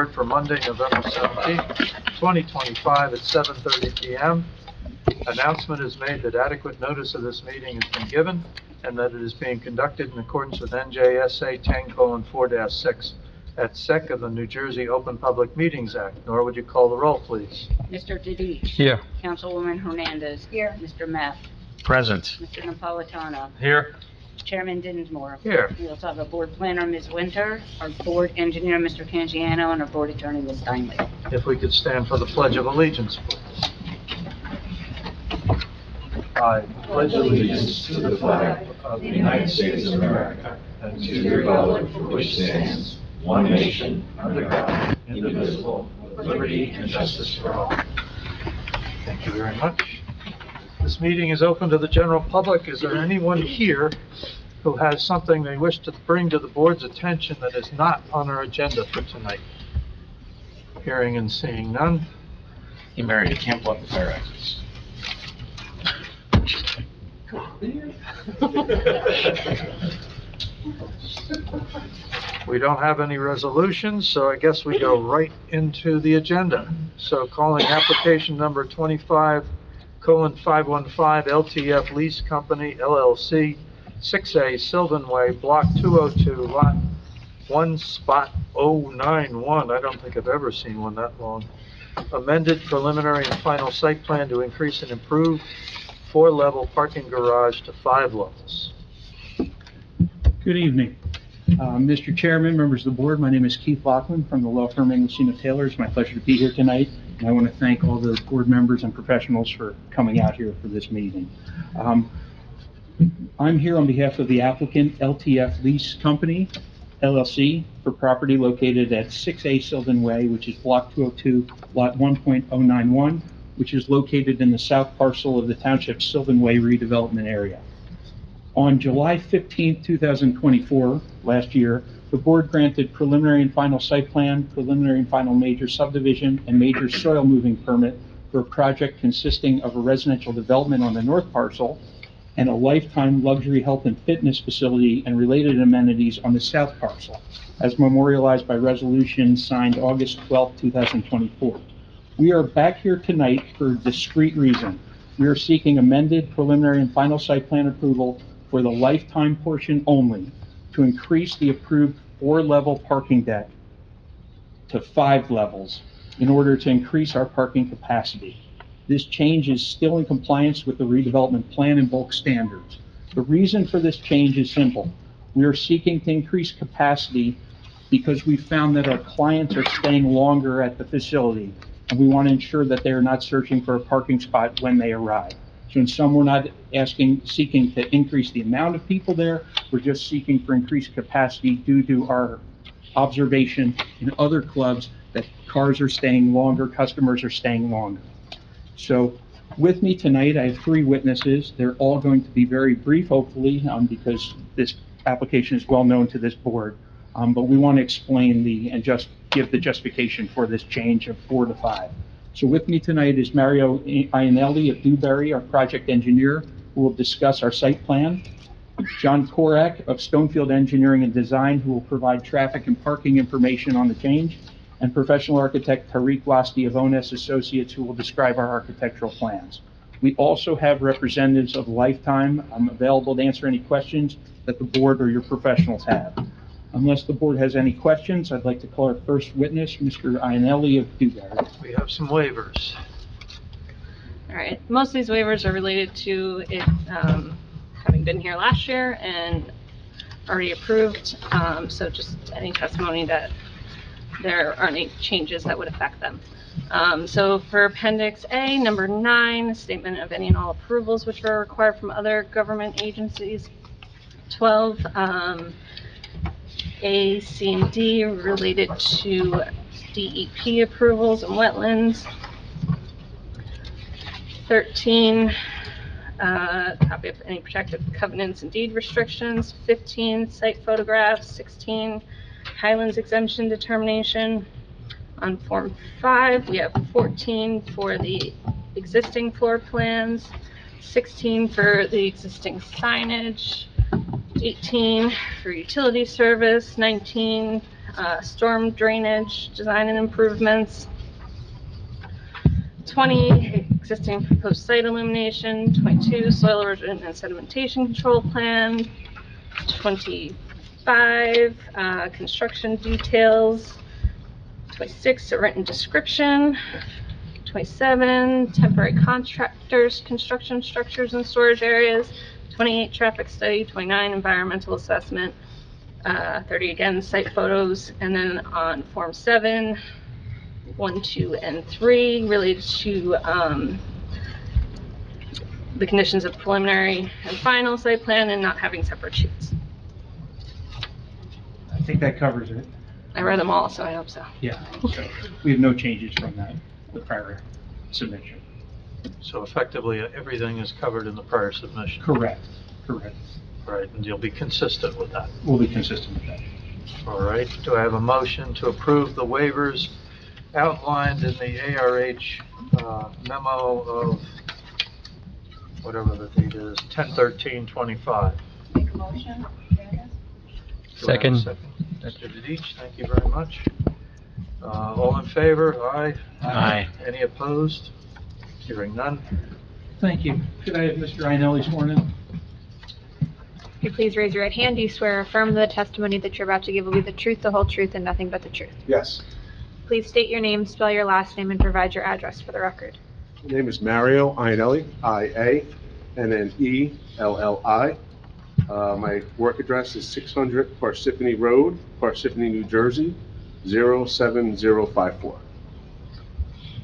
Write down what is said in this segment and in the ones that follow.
Board for Monday, November 17th, 2025 at 7:30 p.m. Announcement is made that adequate notice of this meeting has been given and that it is being conducted in accordance with NJSA 10:4-6 at sec of the New Jersey Open Public Meetings Act. Nora, would you call the roll, please? Mr. Dedich. Here. Councilwoman Hernandez. Here. Mr. Mapp. Present. Mr. Napolitano. Here. Chairman Dinsmore. Here. We also have a board planner, Ms. Winter, our board engineer, Mr. Canjiano, and our board attorney, Ms. Steinley. If we could stand for the Pledge of Allegiance, please. I pledge allegiance to the flag of the United States of America and to the republic for which stands one nation under God, indivisible, with liberty and justice for all. Thank you very much. This meeting is open to the general public. Is there anyone here who has something they wish to bring to the board's attention that is not on our agenda for tonight? Hearing and seeing none. Hey, Mary, you can't block the fire exits. We don't have any resolutions, so I guess we go right into the agenda. So calling application number 25:515 LTF Lease Company LLC, 6A Sylvan Way, Block 202, Lot 1, Spot 091. I don't think I've ever seen one that long. Amended preliminary and final site plan to increase and improve 4-level parking garage to 5 levels. Good evening. Mr. Chairman, members of the board, my name is Keith Loughlin from the law firm Inglesino Taylor. It's my pleasure to be here tonight, and I want to thank all the board members and professionals for coming out here for this meeting. I'm here on behalf of the applicant, LTF Lease Company, LLC, for property located at 6A Sylvan Way, which is Block 202, Lot 1.091, which is located in the south parcel of the township's Sylvan Way redevelopment area. On July 15, 2024, last year, the board granted preliminary and final site plan, preliminary and final major subdivision, and major soil moving permit for a project consisting of a residential development on the north parcel and a lifetime luxury health and fitness facility and related amenities on the south parcel, as memorialized by resolution signed August 12, 2024. We are back here tonight for a discrete reason. We are seeking amended preliminary and final site plan approval for the lifetime portion only to increase the approved 4-level parking deck to 5 levels in order to increase our parking capacity. This change is still in compliance with the redevelopment plan and bulk standards. The reason for this change is simple. We are seeking to increase capacity because we found that our clients are staying longer at the facility, and we want to ensure that they are not searching for a parking spot when they arrive. So in sum, we're not seeking to increase the amount of people there. We're just seeking for increased capacity due to our observation in other clubs that cars are staying longer, customers are staying longer. So with me tonight, I have 3 witnesses. They're all going to be very brief, hopefully, because this application is well known to this board. But we want to explain and just give the justification for this change of 4 to 5. So with me tonight is Mario Iannelli of Dewberry, our project engineer, who will discuss our site plan. John Korak of Stonefield Engineering and Design, who will provide traffic and parking information on the change. And professional architect Tariq Wasti of ONS Associates, who will describe our architectural plans. We also have representatives of Lifetime available to answer any questions that the board or your professionals have. Unless the board has any questions, I'd like to call our first witness, Mr. Iannelli of Dewberry. We have some waivers. All right, most of these waivers are related to it having been here last year and already approved, so just any testimony that there aren't any changes that would affect them. So for Appendix A, number 9, statement of any and all approvals which are required from other government agencies. 12, A, C, and D related to DEP approvals and wetlands. 13, copy of any protective covenants and deed restrictions. 15, site photographs. 16, Highlands exemption determination. On Form 5, we have 14 for the existing floor plans, 16 for the existing signage, 18 for utility service, 19 storm drainage, design and improvements. 20, existing proposed site illumination. 22, soil erosion and sedimentation control plan. 25, construction details. 26, a written description. 27, temporary contractors, construction structures and storage areas. 28, traffic study. 29, environmental assessment. 30, again, site photos. And then on Form 7, 1, 2, and 3, related to the conditions of preliminary and final site plan and not having separate sheets. I think that covers it. I read them all, so I hope so. Yeah, so we have no changes from that, the prior submission. So effectively, everything is covered in the prior submission. Correct, correct. Right, and you'll be consistent with that. We'll be consistent with that. All right, do I have a motion to approve the waivers outlined in the ARH memo of, whatever the date is, 10/13/25? Make a motion. Second. Mr. Dedich, thank you very much. All in favor? Aye. Aye. Any opposed? Hearing none. Thank you. Could I have Mr. Iannelli sworn in? If you please raise your right hand, do you swear or affirm the testimony that you're about to give will be the truth, the whole truth, and nothing but the truth? Yes. Please state your name, spell your last name, and provide your address for the record. My name is Mario Iannelli, I-A-N-N-E-L-L-I. My work address is 600 Parsippany Road, Parsippany, New Jersey, 07054.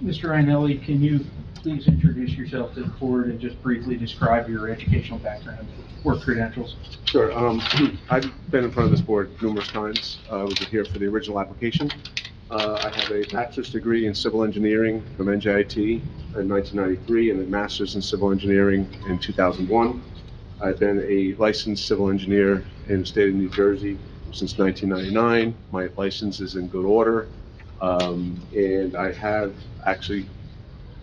Mr. Iannelli, can you please introduce yourself to the board and just briefly describe your educational background, work credentials? Sure. I've been in front of this board numerous times. I was here for the original application. I have a bachelor's degree in civil engineering from NJIT in 1993 and a master's in civil engineering in 2001. I've been a licensed civil engineer in the state of New Jersey since 1999. My license is in good order. And I have actually,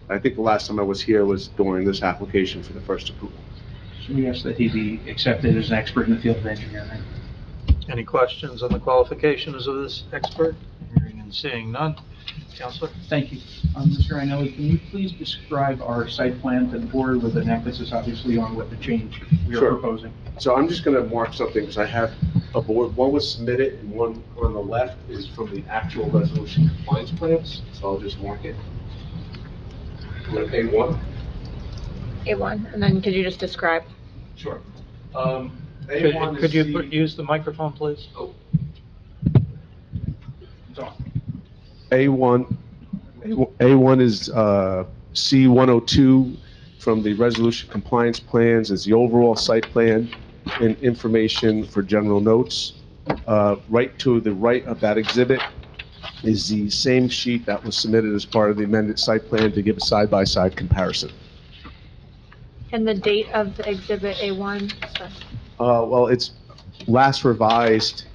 I think the last time I was here was during this application for the first approval. So we ask that he be accepted as an expert in the field of engineering. Any questions on the qualifications of this expert? Hearing and seeing none. Counselor? Thank you. Mr. Iannelli, can you please describe our site plan to the board with an emphasis obviously on what the change we are Sure. proposing? So I'm just going to mark something because I have a board. One was submitted and one on the left is from the actual resolution compliance plans. So I'll just mark it. With A1? A1, and then could you just describe? Sure. A1 Could you is use the microphone, please? It's on. A1 is C102 from the resolution compliance plans is the overall site plan and information for general notes. Right to the right of that exhibit is the same sheet that was submitted as part of the amended site plan to give a side-by-side comparison. And the date of the exhibit A1? Well, it's last revised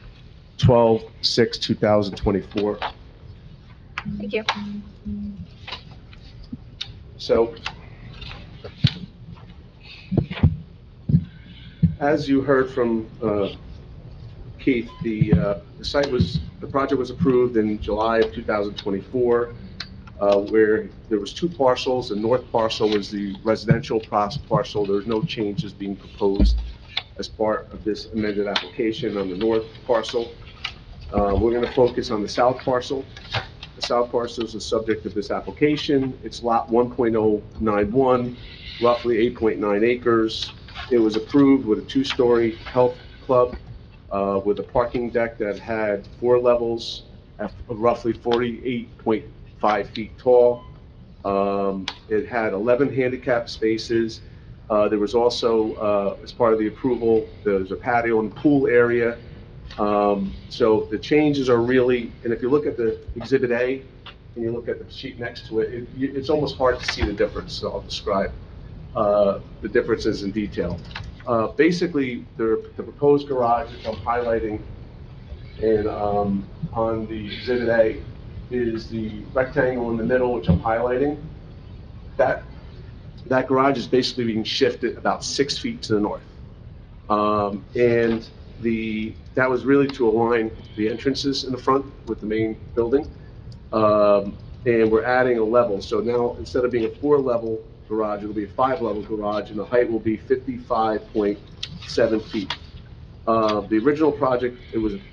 12/6/2024. Thank you. So, as you heard from Keith, the project was approved in July of 2024, where there was two parcels. The north parcel was the residential parcel. There was no changes being proposed as part of this amended application on the north parcel. We're going to focus on the south parcel. The south parcel is the subject of this application. It's lot 1.091, roughly 8.9 acres. It was approved with a two-story health club with a parking deck that had 4 levels, at roughly 48.5 feet tall. It had 11 handicap spaces. There was also, as part of the approval, there was a patio and pool area. So the changes are really, and if you look at the Exhibit A, and you look at the sheet next to it, it's almost hard to see the difference, so I'll describe the differences in detail. Basically, the proposed garage, which I'm highlighting and on the Exhibit A, is the rectangle in the middle, which I'm highlighting. That garage is basically being shifted about 6 feet to the north. And that was really to align the entrances in the front with the main building. And we're adding a level. So now, instead of being a 4-level garage, it'll be a 5-level garage, and the height will be 55.7 feet. The original project,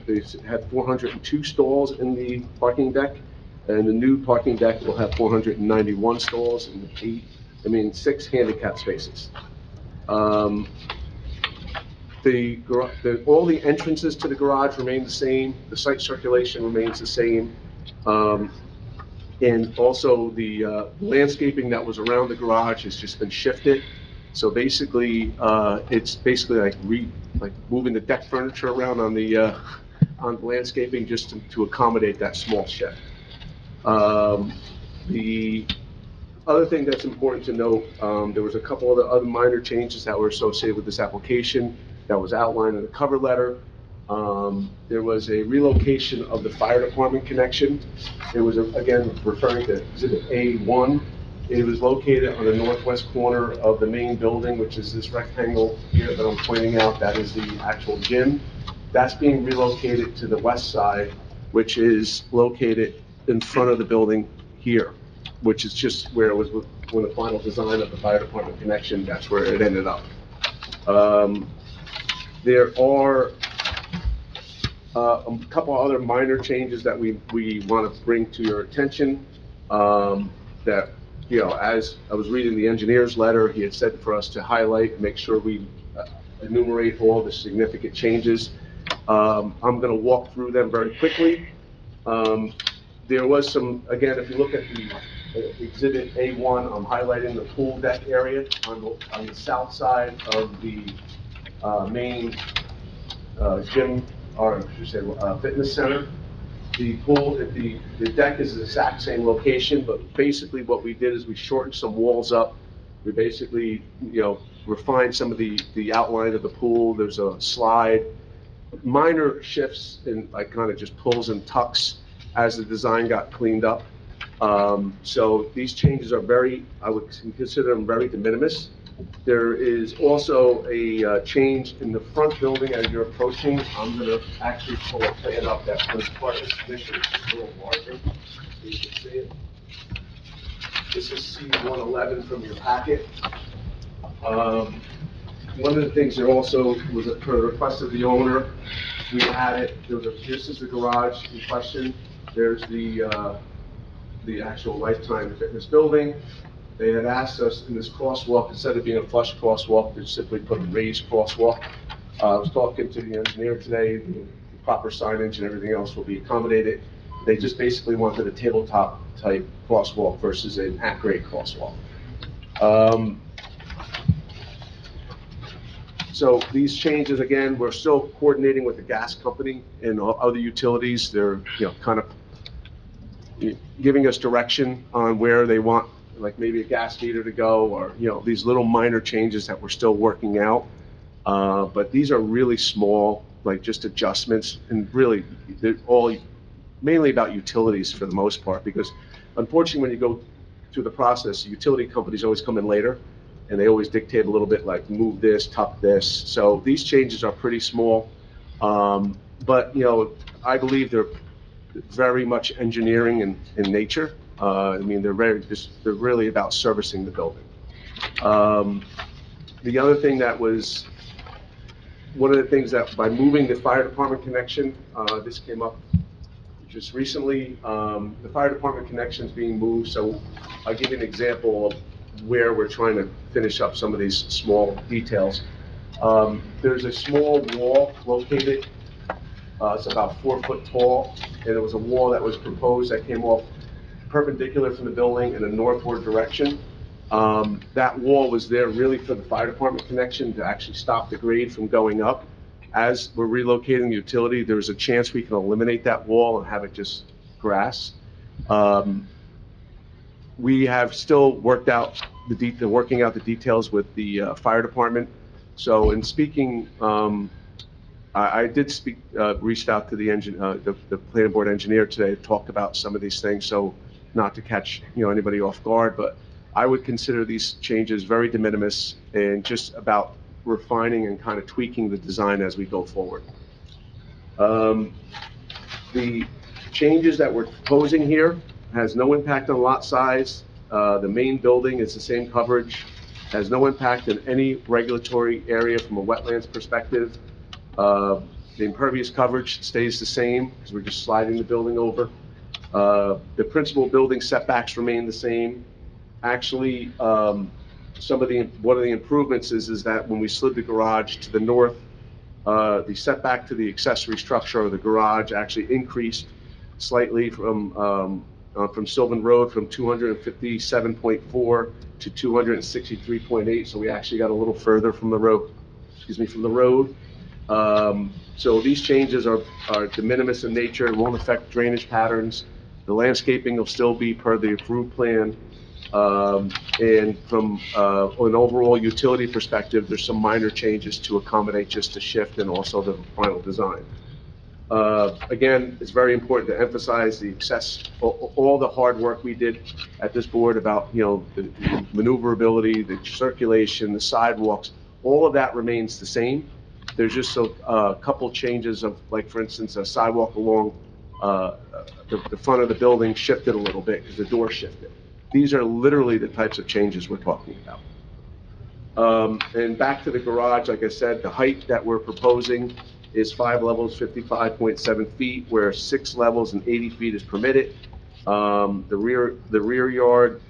they had 402 stalls in the parking deck, and the new parking deck will have 491 stalls and 6 handicap spaces. All the entrances to the garage remain the same, the site circulation remains the same, and also the landscaping that was around the garage has just been shifted. So basically, it's basically like moving the deck furniture around on the landscaping just to accommodate that small shift. The other thing that's important to note, there was a couple of other minor changes that were associated with this application that was outlined in the cover letter. There was a relocation of the fire department connection. It was, again, referring to Exhibit A1. It was located on the northwest corner of the main building, which is this rectangle here that I'm pointing out. That is the actual gym. That's being relocated to the west side, which is located in front of the building here, which is just where it was when the final design of the fire department connection, that's where it ended up. There are a couple other minor changes that we want to bring to your attention. That, as I was reading the engineer's letter, he had said for us to highlight and make sure we enumerate all the significant changes. I'm going to walk through them very quickly. There was some, again, if you look at the Exhibit A1, I'm highlighting the pool deck area on the south side of the main gym, or I should say fitness center. The pool, the deck is the exact same location, but basically what we did is we shortened some walls up. We basically, refined some of the outline of the pool. There's a slide, minor shifts in like kind of just pulls and tucks as the design got cleaned up. So these changes are I would consider them very de minimis. There is also a change in the front building as you're approaching. I'm going to actually pull a plan up that was part of this commission. It's a little larger, so you can see it. This is C111 from your packet. One of the things that also was per the request of the owner, we added, this is the garage in question. There's the actual Lifetime Fitness building. They had asked us in this crosswalk, instead of being a flush crosswalk, to simply put a raised crosswalk. I was talking to the engineer today, the proper signage and everything else will be accommodated. They just basically wanted a tabletop type crosswalk versus an at-grade crosswalk. So these changes, again, we're still coordinating with the gas company and other utilities. They're, kind of giving us direction on where they want, like maybe a gas meter to go, or, these little minor changes that we're still working out. But these are really small, like just adjustments, and really, they're all mainly about utilities for the most part, because unfortunately, when you go through the process, the utility companies always come in later, and they always dictate a little bit like move this, tuck this. So these changes are pretty small. But, I believe they're very much engineering in nature. They're really about servicing the building. The other thing that was, one of the things that by moving the fire department connection, this came up just recently, the fire department connection is being moved. So I'll give you an example of where we're trying to finish up some of these small details. There's a small wall located, it's about 4 foot tall, and it was a wall that was proposed that came off perpendicular from the building in a northward direction. That wall was there really for the fire department connection to actually stop the grade from going up. As we're relocating the utility, there's a chance we can eliminate that wall and have it just grass. We have still worked out working out the details with the fire department. So in speaking, I did speak, reached out to the planning board engineer today to talk about some of these things, so not to catch anybody off guard, but I would consider these changes very de minimis and just about refining and kind of tweaking the design as we go forward. The changes that we're proposing here has no impact on lot size. The main building is the same coverage, has no impact in any regulatory area from a wetlands perspective. The impervious coverage stays the same because we're just sliding the building over. The principal building setbacks remain the same. Actually, one of the improvements is that when we slid the garage to the north, the setback to the accessory structure of the garage actually increased slightly from Sylvan Road from 257.4 to 263.8. So we actually got a little further from the road. So these changes are de minimis in nature, won't affect drainage patterns. The landscaping will still be per the approved plan. And from an overall utility perspective, there's some minor changes to accommodate just the shift and also the final design. Again, it's very important to emphasize all the hard work we did at this board about, the maneuverability, the circulation, the sidewalks, all of that remains the same. There's just a couple changes of, like, for instance, a sidewalk along the front of the building shifted a little bit because the door shifted. These are literally the types of changes we're talking about. And back to the garage, like I said, the height that we're proposing is 5 levels, 55.7 feet, where 6 levels and 80 feet is permitted. The rear yard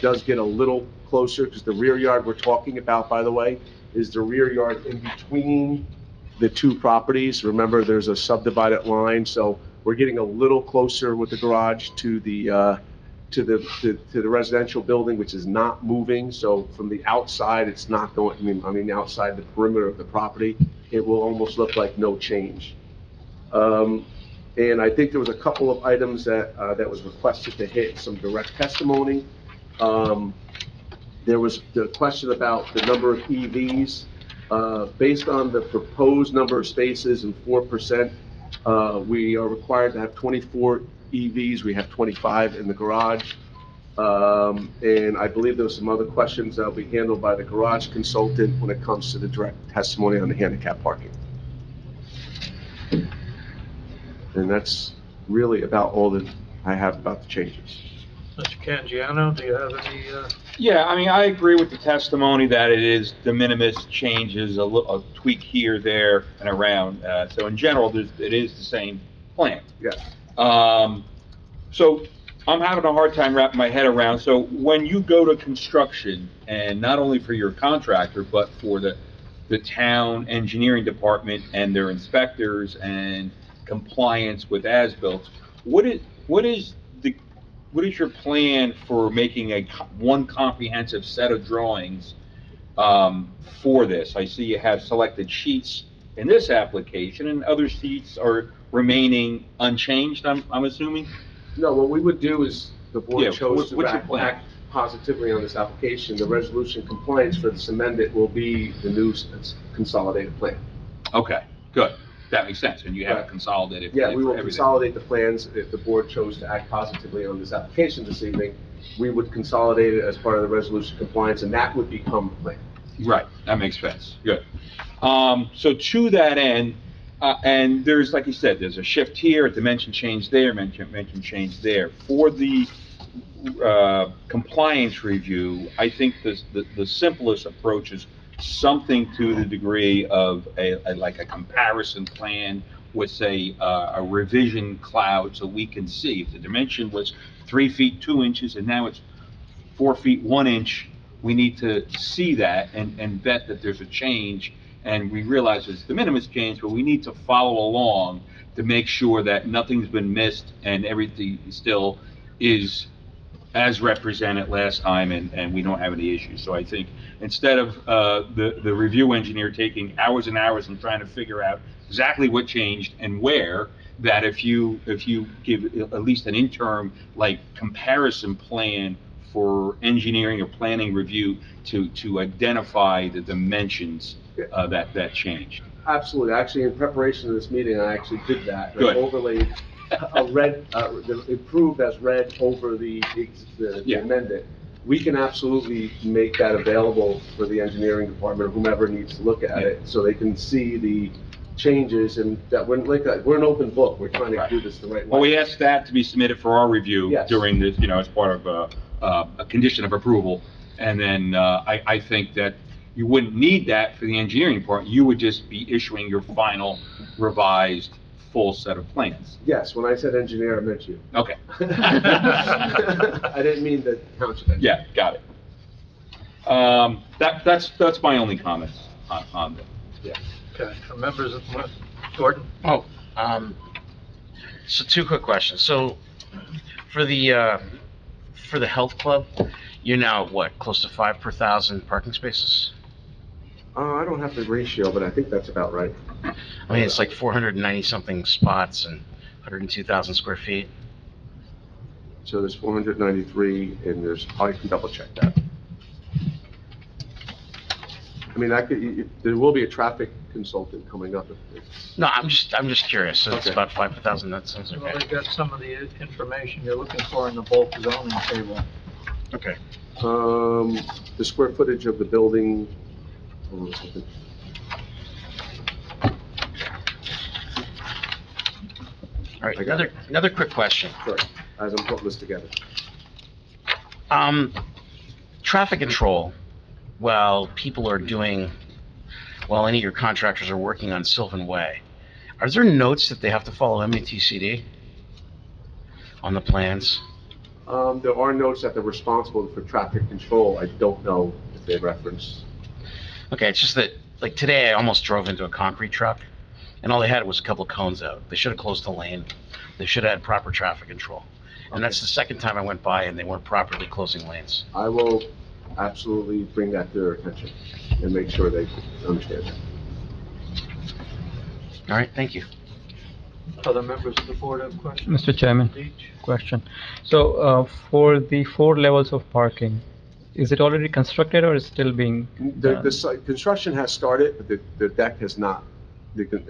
does get a little closer because the rear yard we're talking about, by the way, is the rear yard in between the two properties. Remember, there's a subdivided line, so we're getting a little closer with the garage to the residential building, which is not moving. So from the outside, it's not going, outside the perimeter of the property, it will almost look like no change. And I think there was a couple of items that was requested to hit some direct testimony. There was the question about the number of EVs. Based on the proposed number of spaces and 4%, we are required to have 24 EVs. We have 25 in the garage. And I believe there were some other questions that will be handled by the garage consultant when it comes to the direct testimony on the handicap parking. And that's really about all that I have about the changes. Mr. Canjiano, do you have any, Yeah, I agree with the testimony that it is de minimis changes, a tweak here, there, and around. So in general, it is the same plan. Yes. So I'm having a hard time wrapping my head around. So when you go to construction, and not only for your contractor, but for the town engineering department and their inspectors and compliance with as-built, what is your plan for making one comprehensive set of drawings for this? I see you have selected sheets in this application, and other sheets are remaining unchanged, I'm assuming? No, what we would do is, the board chose to what's your plan? act positively on this application. The resolution compliance for this amendment will be the new consolidated plan. Okay, good. That makes sense, and you have it Right. consolidated. Yeah, we will everything. consolidate the plans. If the board chose to act positively on this application this evening, we would consolidate it as part of the resolution compliance, and that would become the plan. Right, that makes sense. Good. So to that end, and there's, like you said, there's a shift here, a dimension change there, dimension change there. For the compliance review, I think the simplest approach is something to the degree of like a comparison plan with, say, a revision cloud, so we can see if the dimension was 3 feet 2 inches and now it's 4 feet 1 inch. We need to see that and vet that there's a change, and we realize it's de minimis change, but we need to follow along to make sure that nothing's been missed and everything still is as represented last time, and we don't have any issues. So I think instead of the review engineer taking hours and hours and trying to figure out exactly what changed and where, that if you give at least an interim, like, comparison plan for engineering or planning review to identify the dimensions that changed. Absolutely. Actually, in preparation of this meeting, I actually did that. Good. I overlaid a red, improved as red over the Yeah. amended. We can absolutely make that available for the engineering department or whomever needs to look at it, so they can see the changes, and that we're an open book. We're trying to do this the right way. Well, we asked that to be submitted for our review Yes. during this, as part of a condition of approval. And then I think that you wouldn't need that for the engineering part. You would just be issuing your final revised full set of plans. Yes, when I said engineer, I meant you. Okay. I didn't mean the township engineer. Yeah, got it. That's my only comments on that. Yeah. Okay, members of, Gordon? Oh, so two quick questions. So for the health club, you're now what, close to 5 per 1,000 parking spaces? I don't have the ratio, but I think that's about right. I mean, it's like 490 something spots and 102,000 square feet. So there's 493, and I can double check that. I mean, there will be a traffic consultant coming up. No, I'm just curious. So it's Okay. about 5 per 1,000. That sounds Well, okay. they've got some of the information you're looking for in the bulk zoning table. Okay. The square footage of the building, hold on a second. All right. I got Another quick question. Sorry, as I'm putting this together. Traffic control. While people are doing, while any of your contractors are working on Sylvan Way, are there notes that they have to follow MATCD on the plans? There are notes that they're responsible for traffic control. I don't know if they reference. Okay, it's just that, like today, I almost drove into a concrete truck, and all they had was a couple of cones out. They should have closed the lane. They should have had proper traffic control. And that's the second time I went by and they weren't properly closing lanes. I will absolutely bring that to their attention and make sure they understand that. All right, thank you. Other members of the board have questions? Mr. Chairman, Deitch? question. So, for the 4 levels of parking, is it already constructed or is still being done? The site, construction has started, but the deck has not.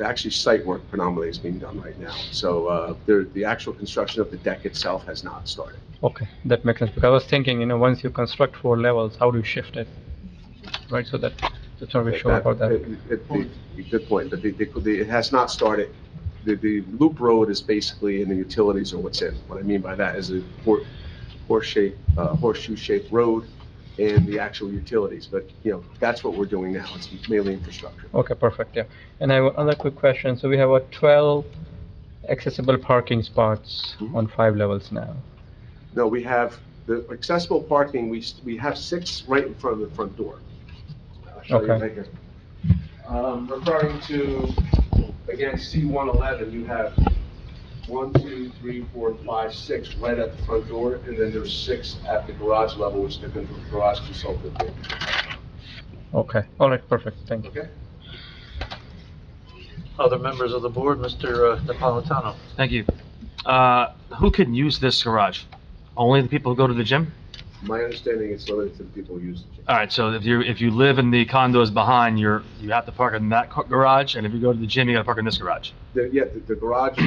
Actually, site work predominantly is being done right now. So, the actual construction of the deck itself has not started. Okay, that makes sense, because I was thinking, once you construct 4 levels, how do you shift it? Right, so that's not really sure about that. Good point, but it has not started. The loop road is basically in the utilities or what's in. What I mean by that is a horseshoe-shaped road and the actual utilities, but, that's what we're doing now. It's mainly infrastructure. Okay, perfect, yeah. And I have another quick question. So we have 12 accessible parking spots on 5 levels now. No, we have the accessible parking, we have 6 right in front of the front door. I'll show you Okay. right here. Referring to, again, C111, you have 1, 2, 3, 4, 5, 6 right at the front door, and then there's 6 at the garage level, which they've been to the garage consultant. Okay, all right, perfect, thank you. Okay? Other members of the board, Mr. Napolitano? Thank you. Who can use this garage? Only the people who go to the gym? My understanding is limited to the people who use it. All right, so if you live in the condos behind, you have to park in that garage, and if you go to the gym, you gotta park in this garage. The garage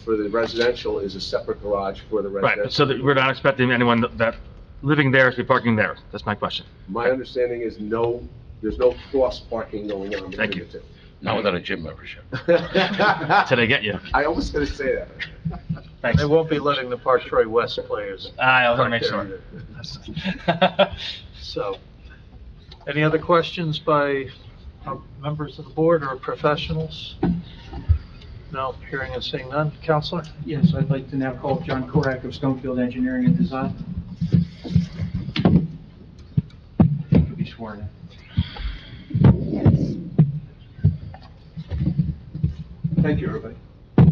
for the residential is a separate garage for the Right, residential. so that we're not expecting anyone that living there to be parking there. That's my question. My understanding is there's no cross parking going on Thank between you. the two. Not without a gym membership. Till they get you. I was gonna say that. Thanks. They won't be letting the Park-Troy West players. I was park gonna make there. sure. So, any other questions by members of the board or professionals? No, hearing and seeing none. Counselor? Yes, I'd like to now call John Korak of Stonefield Engineering and Design. To be sworn in. Thank you, everybody. Could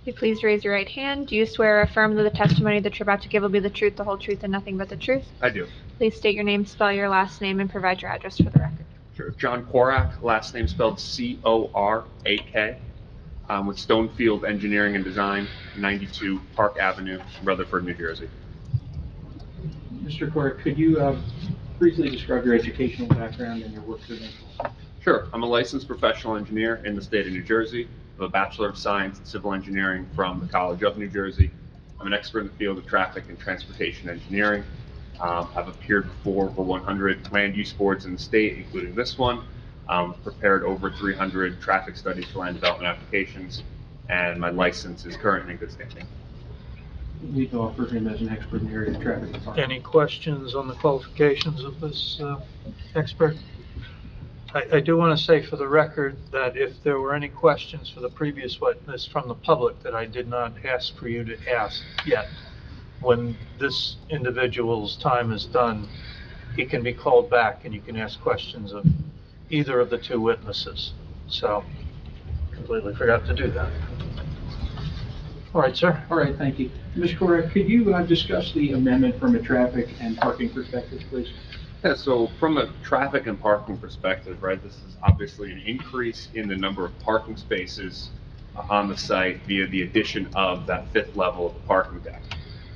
you please raise your right hand? Do you swear or affirm that the testimony that you're about to give will be the truth, the whole truth, and nothing but the truth? I do. Please state your name, spell your last name, and provide your address for the record. Sure. John Korak, last name spelled C-O-R-A-K, with Stonefield Engineering and Design, 92 Park Avenue, Rutherford, New Jersey. Mr. Korak, could you briefly describe your educational background and your work credentials? Sure. I'm a licensed professional engineer in the state of New Jersey. I have a Bachelor of Science in Civil Engineering from the College of New Jersey. I'm an expert in the field of traffic and transportation engineering. I've appeared before over 100 land use boards in the state, including this one. Prepared over 300 traffic studies for land development applications, and my license is currently in good standing. We've offered him as an expert in the area of traffic and parking. Any questions on the qualifications of this expert? I do want to say for the record that if there were any questions for the previous witness from the public that I did not ask for you to ask yet, when this individual's time is done, he can be called back and you can ask questions of either of the two witnesses. So, completely forgot to do that. All right, sir. All right, thank you. Mr. Correa, could you discuss the amendment from a traffic and parking perspective, please? Yeah, so from a traffic and parking perspective, right, this is obviously an increase in the number of parking spaces on the site via the addition of that fifth level of the parking deck.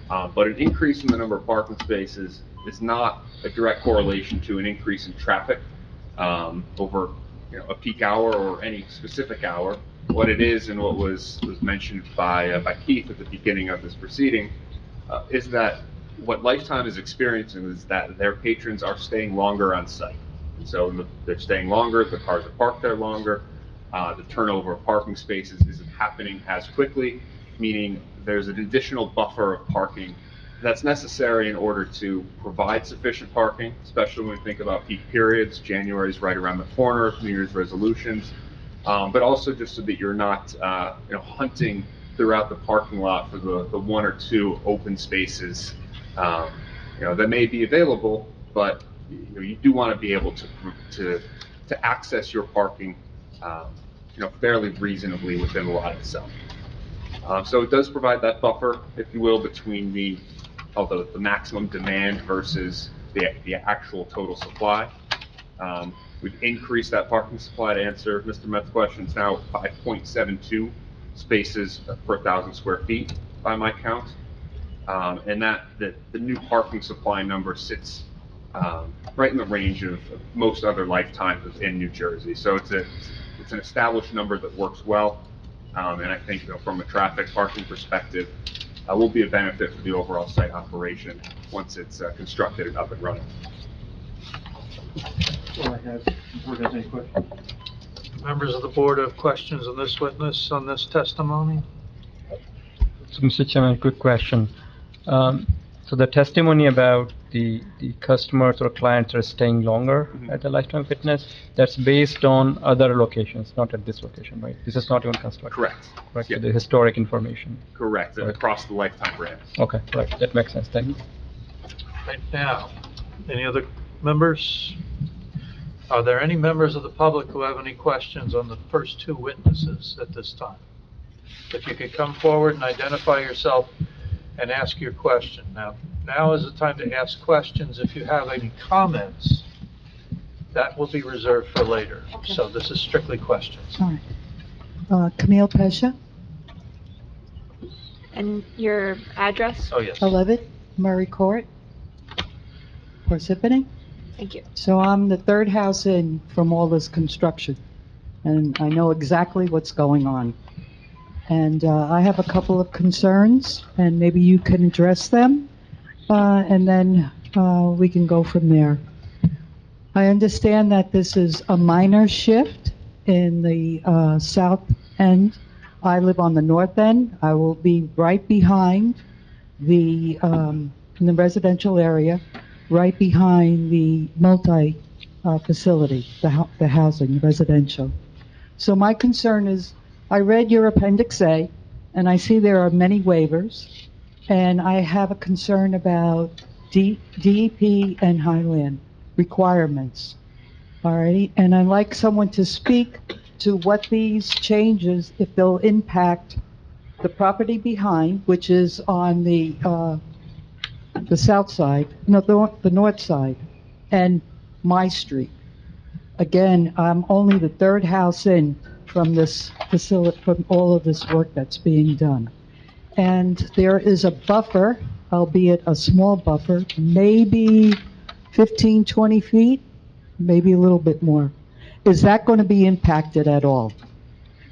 But an increase in the number of parking spaces is not a direct correlation to an increase in traffic over a peak hour or any specific hour. What it is, and what was mentioned by Keith at the beginning of this proceeding, is that what Lifetime is experiencing is that their patrons are staying longer on site. And so they're staying longer, the cars are parked there longer, the turnover of parking spaces isn't happening as quickly, meaning there's an additional buffer of parking that's necessary in order to provide sufficient parking, especially when we think about peak periods. January is right around the corner, New Year's resolutions, but also just so that you're not hunting throughout the parking lot for the one or two open spaces that may be available, but you do want to be able to access your parking fairly reasonably within the lot itself. So it does provide that buffer, if you will, between the maximum demand versus the actual total supply. We've increased that parking supply to answer Mr. Metz's question. It's now 5.72 spaces per 1,000 square feet by my count. And the new parking supply number sits right in the range of most other Lifetimes in New Jersey. So it's an established number that works well. And I think from a traffic parking perspective, will be a benefit for the overall site operation once it's constructed and up and running. All I have. Board has any questions? Members of the board have questions on this witness, on this testimony? So, Mr. Chairman, quick question. So the testimony about the customers or clients are staying longer at the Lifetime Fitness, that's based on other locations, not at this location, right? This is not even constructed. Correct. Correct, Yeah. the historic information. Correct, Right. across the Lifetime brand. Okay, right, that makes sense, thank you. Right now, any other members? Are there any members of the public who have any questions on the first two witnesses at this time? If you could come forward and identify yourself and ask your question. Now is the time to ask questions. If you have any comments, that will be reserved for later. Okay. So this is strictly questions. All right. Camille Pesha, And your address? Oh, yes. 11 Murray Court, Parsippany. Thank you. So I'm the third house in from all this construction, and I know exactly what's going on. And I have a couple of concerns, and maybe you can address them, and then we can go from there. I understand that this is a minor shift in the south end. I live on the north end. I will be right behind in the residential area, right behind the multi-facility, the housing, residential. So my concern is, I read your Appendix A, and I see there are many waivers, and I have a concern about DEP and Highland requirements. Alrighty, and I'd like someone to speak to what these changes, if they'll impact the property behind, which is on the south side, no, the north side, and my street. Again, I'm only the third house in from this facility, from all of this work that's being done. And there is a buffer, albeit a small buffer, maybe 15, 20 feet, maybe a little bit more. Is that going to be impacted at all?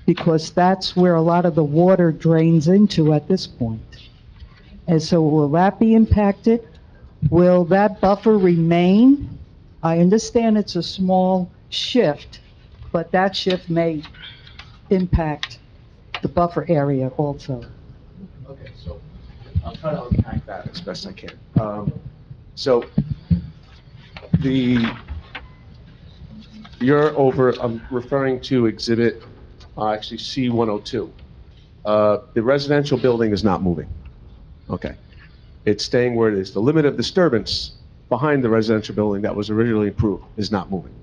Because that's where a lot of the water drains into at this point. And so will that be impacted? will that buffer remain? I understand it's a small shift, but that shift may impact the buffer area also. Okay, so I'll try to unpack that as best I can. So I'm referring to exhibit, actually C102. The residential building is not moving. Okay. It's staying where it is. The limit of disturbance behind the residential building that was originally approved is not moving.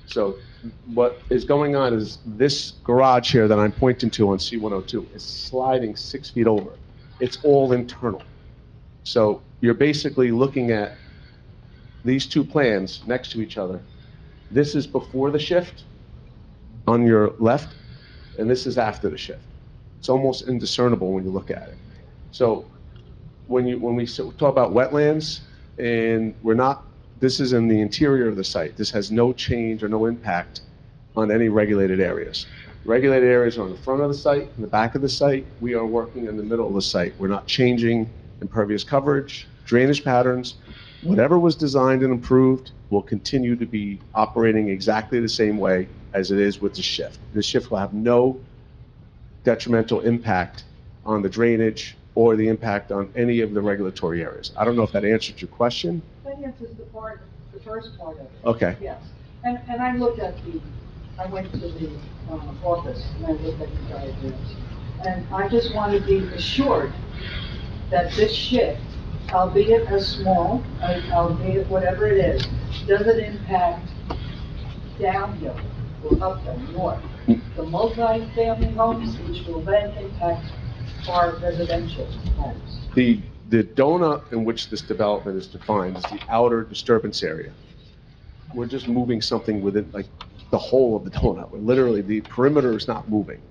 So what is going on is this garage here that I'm pointing to on C102 is sliding 6 feet over. It's all internal. So you're basically looking at these two plans next to each other. This is before the shift on your left, and this is after the shift. It's almost indiscernible when you look at it. So when we talk about wetlands, and this is in the interior of the site. This has no change or no impact on any regulated areas. Regulated areas are on the front of the site, in the back of the site. We are working in the middle of the site. We're not changing impervious coverage, drainage patterns. Whatever was designed and improved will continue to be operating exactly the same way as it is with the shift. The shift will have no detrimental impact on the drainage or the impact on any of the regulatory areas. I don't know if that answered your question. That answers the first part of it. Okay. Yes. And I went to the office and I looked at the diagrams. And I just want to be assured that this shift, albeit as small, albeit whatever it is, doesn't impact downhill or uphill, north. The multi-family homes, which will then impact our residential homes. The donut in which this development is defined is the outer disturbance area. We're just moving something within, like, the whole of the donut. We're literally, the perimeter is not moving.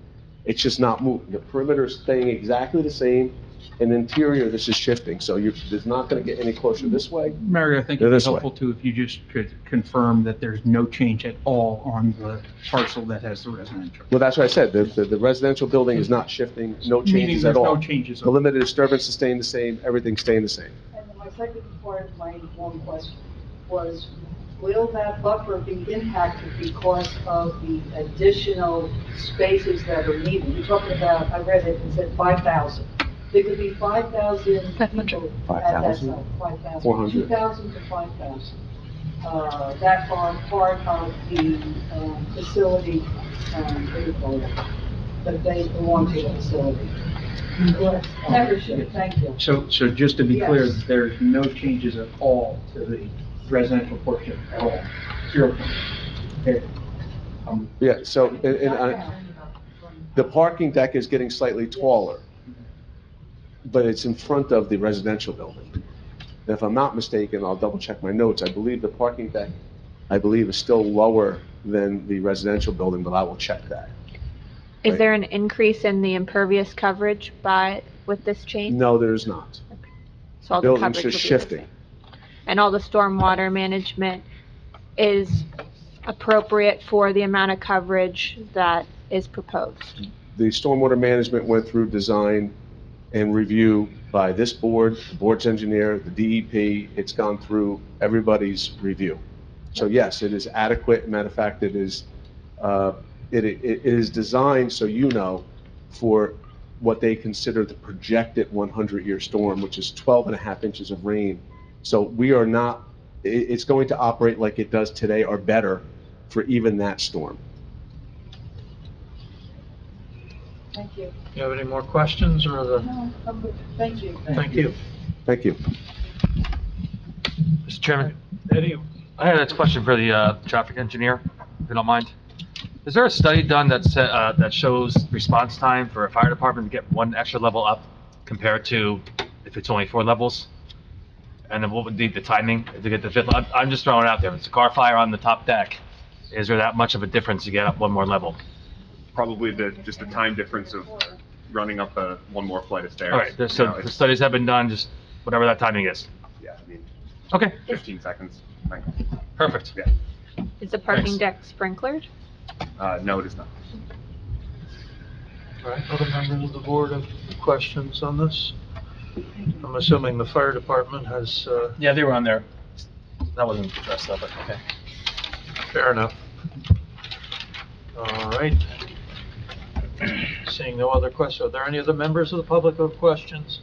It's just not moving. The perimeter is staying exactly the same. In the interior, this is shifting, so it's not going to get any closer this way. Mario, I think it'd be helpful too if you just could confirm that there's no change at all on the parcel that has the residential. Well, that's what I said. The residential building is not shifting, no changes at all. Meaning there's no changes. The limited disturbance is staying the same, everything's staying the same. And then my second part of my long question was, will that buffer be impacted because of the additional spaces that are needed? You're talking about, I read it and said 5,000. There could be 5,000 people at that site, 5,000, 400. 2,000 to 5,000 that are part of the facility, what do you call it, that they belong to the facility. Membership, thank you. So just to be clear, Yes. there's no changes at all to the residential portion at all? 0. Okay. Yeah, so the parking deck is getting slightly taller, but it's in front of the residential building. And if I'm not mistaken, I'll double check my notes, I believe the parking deck, is still lower than the residential building, but I will check that. Is there an increase in the impervious coverage with this change? No, there is not. So all the Building's coverage will just be the shifting. same. And all the stormwater management is appropriate for the amount of coverage that is proposed? The stormwater management went through design and review by this board, the board's engineer, the DEP. It's gone through everybody's review. So yes, it is adequate. Matter of fact, it is designed, so you know, for what they consider the projected 100-year storm, which is 12.5 inches of rain. So we are not, it's going to operate like it does today or better for even that storm. Thank you. You have any more questions, or the? No, I'm good. Thank you. Thank you. Thank you. Mr. Chairman, Eddie, I had a question for the traffic engineer, if you don't mind. Is there a study done that shows response time for a fire department to get one extra level up compared to if it's only 4 levels? And then what would be the timing to get the 5th level? I'm just throwing it out there. If it's a car fire on the top deck, is there that much of a difference to get up one more level? Probably just the time difference of running up one more flight of stairs. All right, so the studies have been done, just whatever that timing is. Yeah, I mean, Okay, 15 seconds. perfect. Yeah. Is the parking Thanks. deck sprinklered? No, it is not. all right, other members of the board have questions on this? I'm assuming the fire department has, Yeah, they were on there. That wasn't dressed up, but okay. fair enough. All right. Seeing no other questions, are there any other members of the public who have questions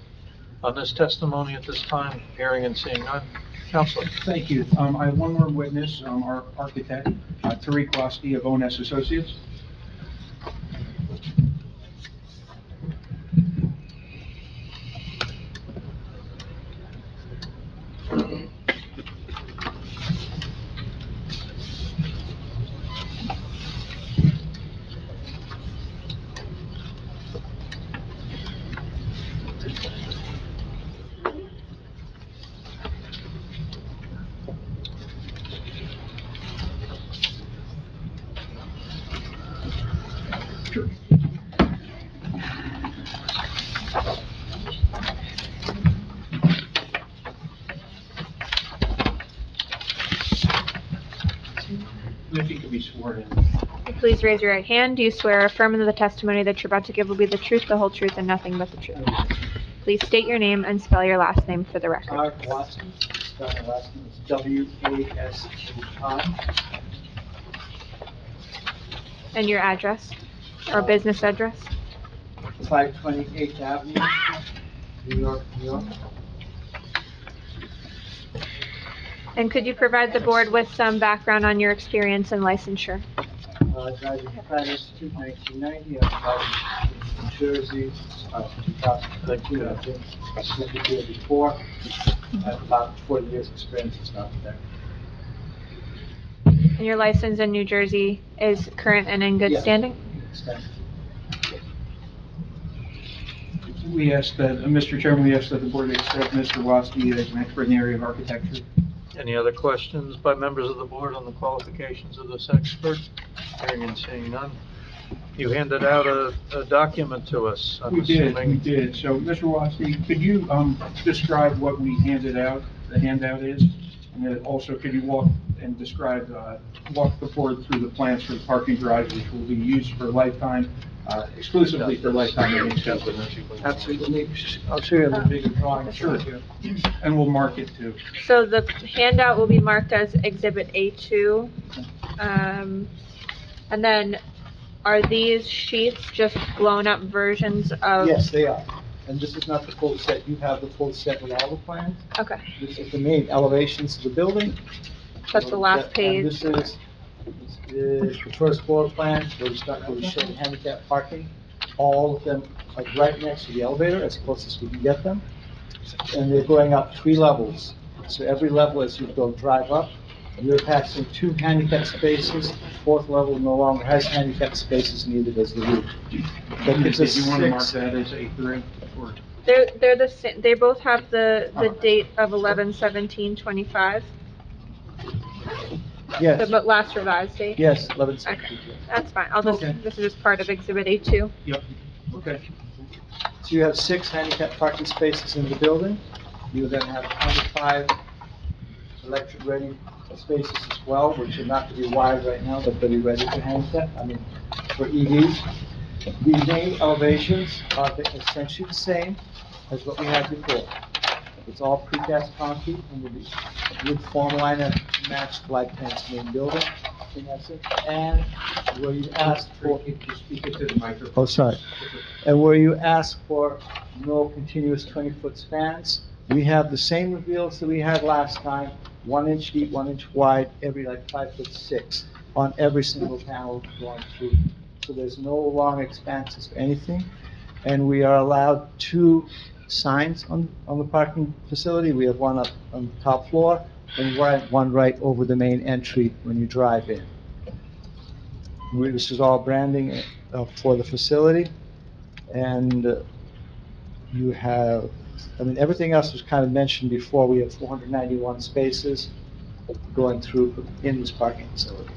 on this testimony at this time? Hearing and seeing none. Counselor? Thank you. I have one more witness, our architect, Tariq Rosti of O&S Associates. If you could be sworn in. Please raise your right hand. Do you swear or affirm that the testimony that you're about to give will be the truth, the whole truth, and nothing but the truth? Please state your name and spell your last name for the record. Art Watson, spell my last name is W-A-S-H-I. And your address, or business address? 528th Avenue, New York, New York. And could you provide the board with some background on your experience and licensure? Driving Pratt Institute, 1990. I was in Jersey, 2013. I've been lived here before. I have about 40 years experience in South there. And your license in New Jersey is current and in good Yes. standing? We ask that, Mr. Chairman, we ask that the board accept Mr. Rosti as an expert in the area of architecture. Any other questions by members of the board on the qualifications of this expert? Hearing and seeing none. You handed out a document to us. I'm We did. assuming- So, Mr. Rosti, could you describe what we handed out, the handout is? And then also, could you walk the board through the plans for the parking garage, which will be used for lifetime, exclusively for lifetime? Absolutely. I'll show you the bigger drawing. Sure. And we'll mark it too. So the handout will be marked as Exhibit A2. And then, are these sheets just blown-up versions of? Yes, they are. And this is not the full set. You have the full set with all the plans. Okay, This is the main elevations of the building. that's the last And page. this is the first floor plan, where we show the handicap parking. All of them are right next to the elevator, as close as we can get them. And they're going up 3 levels. So every level, as you go drive up, you're passing 2 handicap spaces. The 4th level no longer has handicap spaces, neither does the roof. That gives us Did you want to mark 6. that as A3? Or- They're the same, they both have the date of 11/17/25, Yes, the last revised date. yes, 11. Okay, that's fine, Okay. this is just part of Exhibit A2. Yep, okay. So you have 6 handicap parking spaces in the building. You then have 25 electric-ready spaces as well, which are not to be wired right now, but they'll be ready for handicap, for EVs. The main elevations are essentially the same as what we had before. It's all precast concrete, and wood form liner matched like Penn's main building, in essence. And where you asked for, Just speak it to the microphone. oh, sorry. And where you ask for no continuous 20-foot spans, we have the same reveals that we had last time, 1 inch deep, 1 inch wide, every 5'6" on every single panel going through. So there's no long expanses or anything. And we are allowed 2 signs on the parking facility. We have one up on the top floor and one right over the main entry when you drive in. This is all branding for the facility. And you have, everything else was kind of mentioned before. We have 491 spaces going through in this parking facility.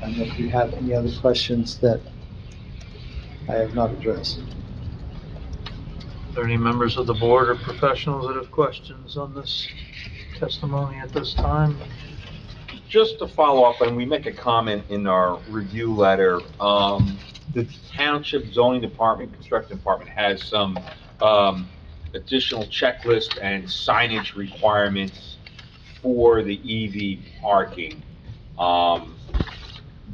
And if you have any other questions that I have not addressed. Are there any members of the board or professionals that have questions on this testimony at this time? Just to follow up, and we make a comment in our review letter, the township zoning department, construction department has some additional checklist and signage requirements for the EV parking.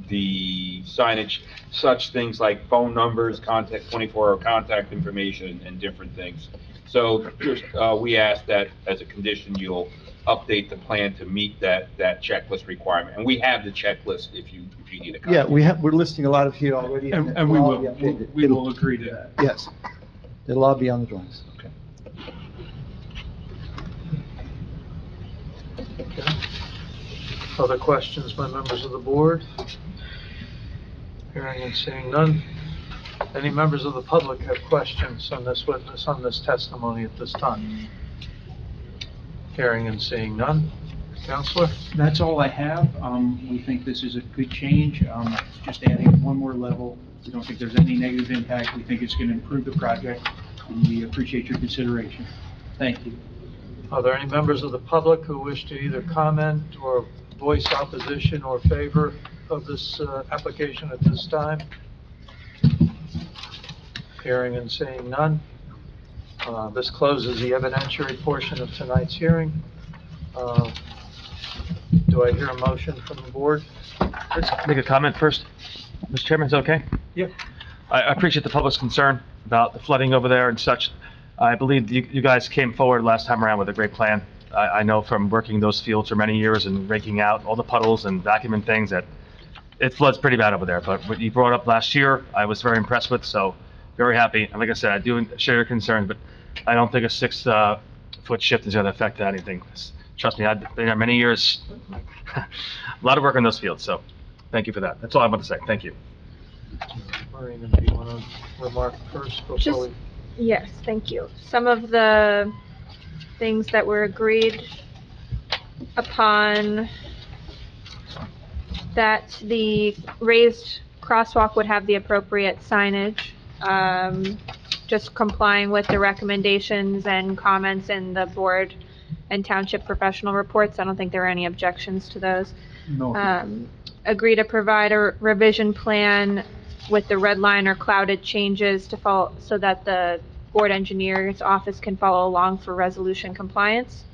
The signage, such things like phone numbers, contact, 24-hour contact information, and different things. So just, we ask that as a condition, you'll update the plan to meet that checklist requirement. And we have the checklist if you need a copy. Yeah, we're listing a lot of here already. And we it'll all be will, updated. we will agree to that. Yes, it'll all be on the drawings. Okay. Okay. Other questions by members of the board? Hearing and seeing none. Any members of the public have questions on this witness, on this testimony at this time? Hearing and seeing none. Counselor? That's all I have. We think this is a good change. It's just adding one more level. We don't think there's any negative impact. We think it's going to improve the project, and we appreciate your consideration. Thank you. Are there any members of the public who wish to either comment or voice opposition or favor of this application at this time? Hearing and seeing none. This closes the evidentiary portion of tonight's hearing. Do I hear a motion from the board? Let's make a comment first. Mr. Chairman, is that okay? Yeah. I appreciate the public's concern about the flooding over there and such. I believe you guys came forward last time around with a great plan. I know from working those fields for many years and raking out all the puddles and vacuuming things that it floods pretty bad over there. But what you brought up last year, I was very impressed with, so very happy. And like I said, I do share your concerns, but I don't think a 6-foot shift is going to affect anything. Trust me, I've been there many years. A lot of work on those fields, so thank you for that. That's all I want to say. Thank you. Marina, do you want to remark first before Just- we? Yes, thank you. Some of the things that were agreed upon, that the raised crosswalk would have the appropriate signage, just complying with the recommendations and comments in the board and township professional reports. I don't think there are any objections to those. No. Agree to provide a revision plan with the red line or clouded changes to follow, so that the board engineer's office can follow along for resolution compliance.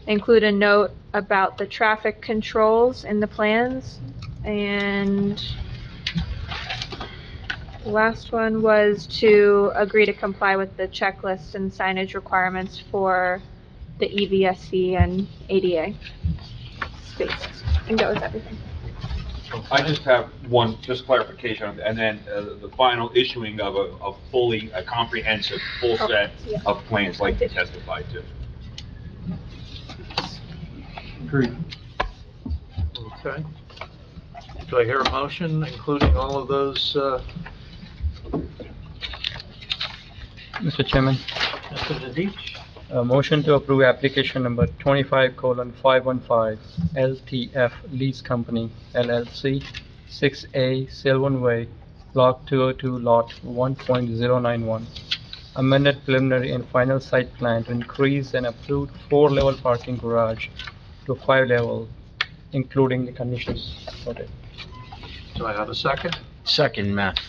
Include a note about the traffic controls in the plans. And the last one was to agree to comply with the checklist and signage requirements for the EVSC and ADA spaces. And that was everything. I just have one, just clarification, and then the final issuing of a comprehensive, full set of plans like you testified to. Agreed. Okay. Do I hear a motion including all of those, Mr. Chairman, Mr. Dedich? a motion to approve application number 25:515 LTF Lease Company LLC, 6A Sylvan Way, Block 202, Lot 1.091. Amended preliminary and final site plan to increase an approved 4-level parking garage to 5 level, including the conditions noted. Do I have a second? Second, Matt.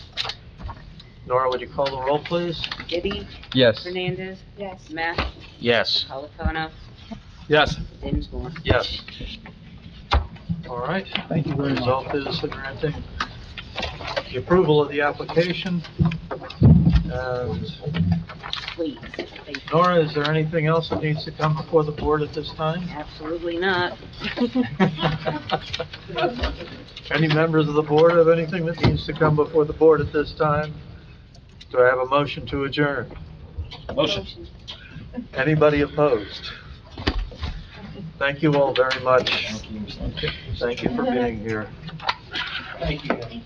Nora, would you call the roll, please? Diddy, Yes. Hernandez, Yes. Matt, Yes. Alefano, Yes. Dinsmore. Yes. All right. Thank you very The much. result is granting the approval of the application. And Please. Thank you. Nora, is there anything else that needs to come before the board at this time? Absolutely not. Any members of the board have anything that needs to come before the board at this time? Do I have a motion to adjourn? Motion. Anybody opposed? Thank you all very much. Thank you for being here. Thank you.